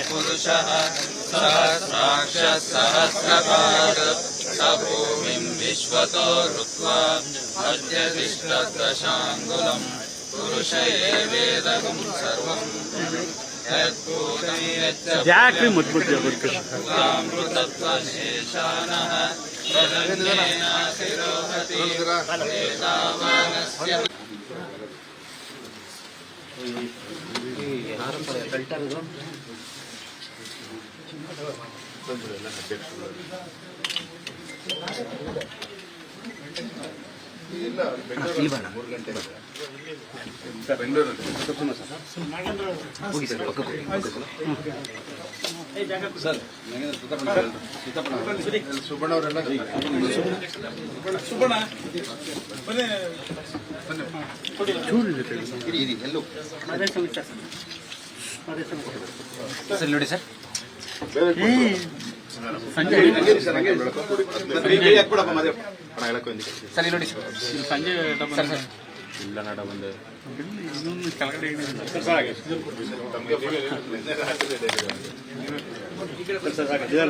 पुरुषः सहस्राक्षसहस्रपाद स भूमिं विश्वतो ऋत्वा अद्यतिष्ठदशाङ्गुलम् पुरुष एवेदगं सर्वम् यद्भूतं यच्चामृतत्वशेषानः प्रदन्येनाशिरोहति एतावानस्य ನೋಡಿ ಸರ್ ಸಂಜೆ ನೋಡಿ ಸಂಜೆ ಇಲ್ಲ ನಡ ಬಂದು ಕೆಳಗಡೆ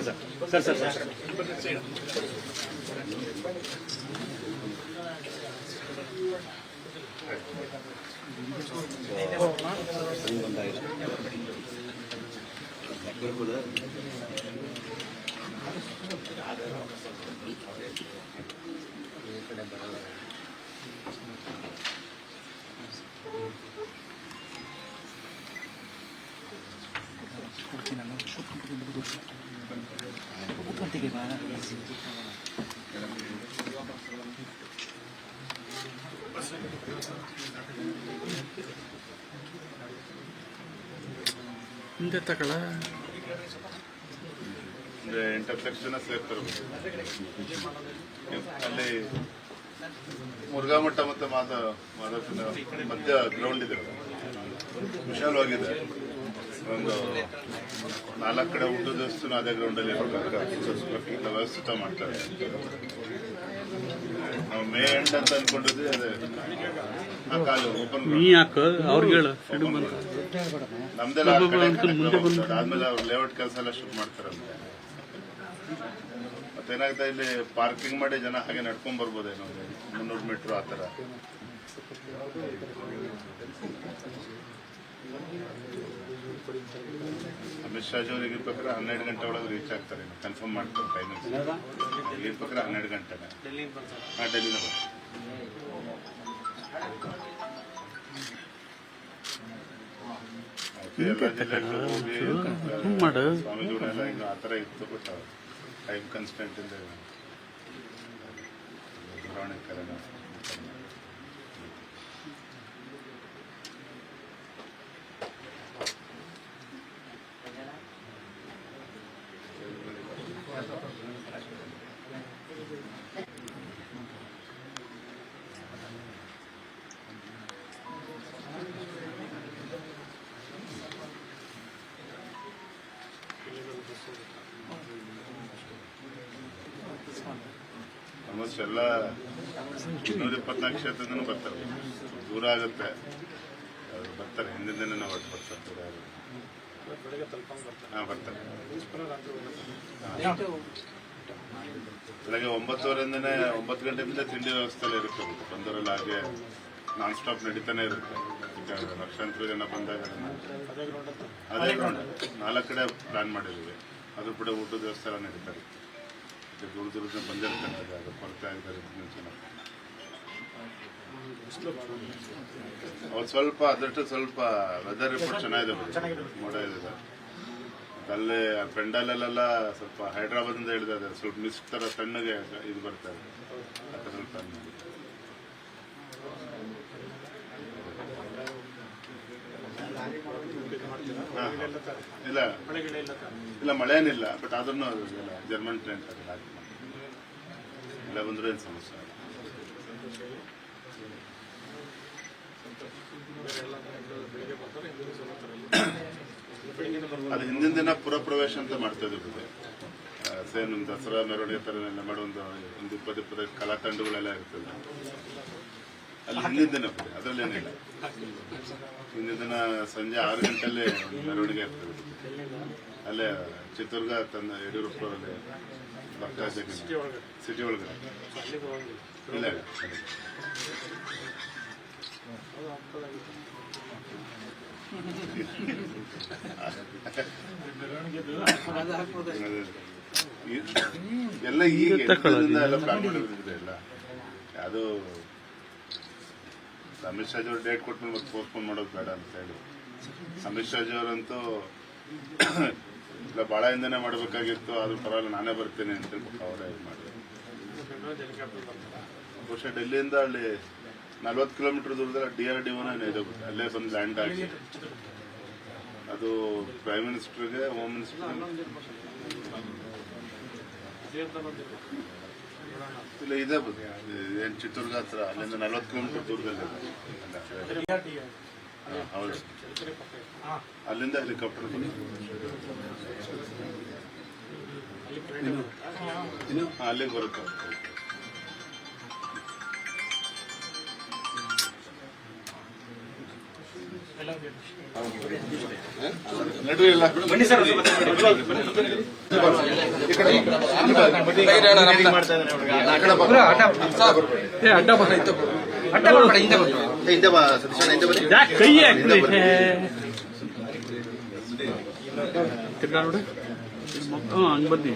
ಸರ್ ಹಿಂದೆ ತಗೊಳ 8 ಲಕ್ಷ ಜನ ಸೇರ್ತಾರೆ ಅಲ್ಲಿ ಮುರುಘಾಮಠ ಮತ್ತೆ ಮಾಧವನ ಮಧ್ಯ ಗ್ರೌಂಡ್ ಇದೆ, ವಿಶಾಲವಾಗಿದೆ. ಒಂದು 4 ಕಡೆ ಊಟದ ವ್ಯವಸ್ಥೆನೂ ಅದೇ ಗ್ರೌಂಡಲ್ಲಿ ವ್ಯವಸ್ಥಿತ ಮಾಡ್ತಾರೆ. ನಾವು ಮೇ ಎಂಡ್ ಅಂತ ಅನ್ಕೊಂಡಿದ್ವಿ, ಅದೇ ಆ ಕಾಲು ಓಪನ್ ನಮ್ದೆಲ್ಲ ಆದ್ಮೇಲೆ ಅವ್ರು ಲೇಔಟ್ ಕೆಲಸ ಎಲ್ಲ ಶುರು ಮಾಡ್ತಾರಂತೆ. ಮತ್ತೇನಾಗ್ತಾ ಇಲ್ಲಿ ಪಾರ್ಕಿಂಗ್ ಮಾಡಿ ಜನ ಹಾಗೆ ನಡ್ಕೊಂಡ್ ಬರ್ಬೋದೇನೋ 300 ಮೀಟರ್ ಆ ಥರ. ಅಮಿತ್ ಶಾ ಅವರಿಗೆ ಪ್ರಕಾರ 12 ಗಂಟೆ ಒಳಗೆ ರೀಚ್ ಆಗ್ತಾರೆ, ಕನ್ಫರ್ಮ್ ಮಾಡ್ತಾರೆ ಟೈಮಿಂಗ್ಸ್. ಈ ಪ್ರಕಾರ 12 ಗಂಟೆನೆ ಡೆಲ್ಲಿನ ಸ್ವಾಮೀಜಿಗಳೆಲ್ಲ ಈಗ ಆ ಥರ ಇತ್ತು, ಬಟ್ ಟೈಮ್ ಕನ್ಸ್ಟೆಂಟ್ ಇಂದ ಬದಲಾವಣೆ ಕಾರಣ ಆಲ್ಮೋಸ್ಟ್ ಎಲ್ಲ 224 ಕ್ಷೇತ್ರದೂ ಬರ್ತಾರೆ. ದೂರ ಆಗುತ್ತೆ, ಬರ್ತಾರೆ. ಹಿಂದಿನ ದಿನ ಹೊರಟು ಬರ್ತಾರೆ, ದೂರ ಆಗುತ್ತೆ. ಬರ್ತಾರೆ. ಬೆಳಗ್ಗೆ 9:30 9 ಗಂಟೆಯಿಂದ ತಿಂಡಿ ವ್ಯವಸ್ಥೆ ಇರುತ್ತೆ. ಬಂದವರೆಲ್ಲ ಹಾಗೆ ನಾನ್ ಸ್ಟಾಪ್ ನಡೀತಾನೆ ಇರುತ್ತೆ. ಲಕ್ಷಾಂತರ ಜನ ಬಂದಾಗ ಅದೇ ಗ್ರೌಂಡ್ 4 ಕಡೆ ಪ್ಲಾನ್ ಮಾಡಿದ್ವಿ. ಅದ್ರ ಕೂಡ ಊಟದ ವ್ಯವಸ್ಥೆ ಎಲ್ಲ ನಡೀತಾರೆ. ದೂರ ದೂರದ ಬಂದಿರ್ತಾರೆ, ಅದು ಕೊರತೆ ಆಗಿದ್ದಾರೆ. ಅವ್ರು ಸ್ವಲ್ಪ ಅದಷ್ಟು ಸ್ವಲ್ಪ ವೆದರ್ ರಿಪೋರ್ಟ್ ಚೆನ್ನಾಗಿದೆ, ಮೋಡ ಇದೆ. ಅಲ್ಲೇ ಪೆಂಡಾಲಲ್ಲೆಲ್ಲ ಸ್ವಲ್ಪ ಹೈದ್ರಾಬಾದಿಂದ ಹೇಳಿದೆ, ಸ್ವಲ್ಪ ಮಿಸ್ ಥರ ತಣ್ಣಗೆ ಇದು ಬರ್ತಾರೆ. ಆ ಥರ ಸ್ವಲ್ಪ ಇಲ್ಲ ಇಲ್ಲ ಮಳೆನಿಲ್ಲ, ಬಟ್ ಆದ್ರೂ ಜರ್ಮನ್ ಟ್ರೈನ್ ಮಳೆ ಬಂದರೂ ಏನು ಸಮಸ್ಯೆ. ಅದು ಹಿಂದಿನ ದಿನ ಪುರಪ್ರವೇಶ ಅಂತ ಮಾಡ್ತಾ ಇದ್ದೀವಿ. ಸೇಮ್ ನಮ್ಮ ದಸರಾ ಮೆರವಣಿಗೆ ಥರ ಎಲ್ಲ ಮಾಡೋ ಒಂದು 20-25 ಕಲಾ ತಂಡಗಳೆಲ್ಲ ಇರ್ತದೆ. ಅಲ್ಲಿ ಹಿಂದಿನ ದಿನ ಅದರಲ್ಲೇನಿಲ್ಲ. ಹಿಂದಿನ ದಿನ ಸಂಜೆ 6 ಗಂಟೆಯಲ್ಲಿ ಮೆರವಣಿಗೆ ಇರ್ತದೆ. ಅಲ್ಲೇ ಚಿತ್ರದುರ್ಗ ತನ್ನ ಯಡಿಯೂರಪ್ಪರಲ್ಲಿ ಬರ್ತಾ ಸಿಟಿ ಒಳಗಡೆ ಇಲ್ಲ. ಎಲ್ಲ ಈಗ ಎಲ್ಲ ಪ್ಲಾನ್ ಮಾಡಿದ್ರೆ ಎಲ್ಲ ಅದು ಅಮಿತ್ ಶಾಜಿ ಅವ್ರು ಡೇಟ್ ಕೊಟ್ಟು ಮತ್ತೆ ಪೋಸ್ಟ್ಪೋನ್ ಮಾಡೋದು ಬೇಡ ಅಂತ ಹೇಳಿ. ಅಮಿತ್ ಶಾಜಿ ಅವರಂತೂ ಇಲ್ಲ ಭಾಳ ಹಿಂದೆನೇ ಮಾಡಬೇಕಾಗಿತ್ತು, ಆದ್ರೂ ಪರವಾಗಿಲ್ಲ ನಾನೇ ಬರ್ತೇನೆ ಅಂತ ಹೇಳ್ಬಿಟ್ಟು ಅವರೇ ಮಾಡಿದ್ರು. ಬಹುಶಃ ಡೆಲ್ಲಿಯಿಂದ ಅಲ್ಲಿ 40 ಕಿಲೋಮೀಟರ್ ದೂರದಲ್ಲಿ DRDOನ ಇದಾಗುತ್ತೆ, ಅಲ್ಲೇ ಬಂದು ಲ್ಯಾಂಡ್ ಆಗಿ ಅದು ಪ್ರೈಮ್ ಮಿನಿಸ್ಟರ್ಗೆ ಹೋಮ್ ಮಿನಿಸ್ಟರ್ ಇಲ್ಲ ಇದೆ ಏನು ಚಿತ್ರದುರ್ಗ ಹತ್ರ ಅಲ್ಲಿಂದ 40 ಕಿಲೋಮೀಟರ್ ದೂರದಲ್ಲಿ ಹೌದು. ಅಲ್ಲಿಂದ ಹೆಲಿಕಾಪ್ಟರ್ ಅಲ್ಲಿಗೆ ಬರುತ್ತೆ. ನಡುವೆ ಇಲ್ಲ ಬನ್ನಿ ಸರ್. ಹಂಗ್ ಬನ್ನಿ.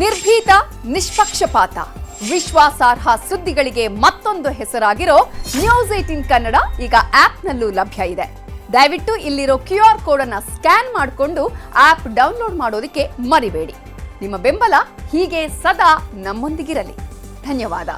ನಿರ್ಭೀತ, ನಿಷ್ಪಕ್ಷಪಾತ, ವಿಶ್ವಾಸಾರ್ಹ ಸುದ್ದಿಗಳಿಗೆ ಮತ್ತೊಂದು ಹೆಸರಾಗಿರೋ ನ್ಯೂಸ್18 ಕನ್ನಡ ಈಗ ಆಪ್ನಲ್ಲೂ ಲಭ್ಯ ಇದೆ. ದಯವಿಟ್ಟು ಇಲ್ಲಿರೋ QR ಕೋಡ್ ಅನ್ನು ಸ್ಕ್ಯಾನ್ ಮಾಡಿಕೊಂಡು ಆಪ್ ಡೌನ್ಲೋಡ್ ಮಾಡೋದಕ್ಕೆ ಮರಿಬೇಡಿ. ನಿಮ್ಮ ಬೆಂಬಲ ಹೀಗೆ ಸದಾ ನಮ್ಮೊಂದಿಗಿರಲಿ. ಧನ್ಯವಾದ.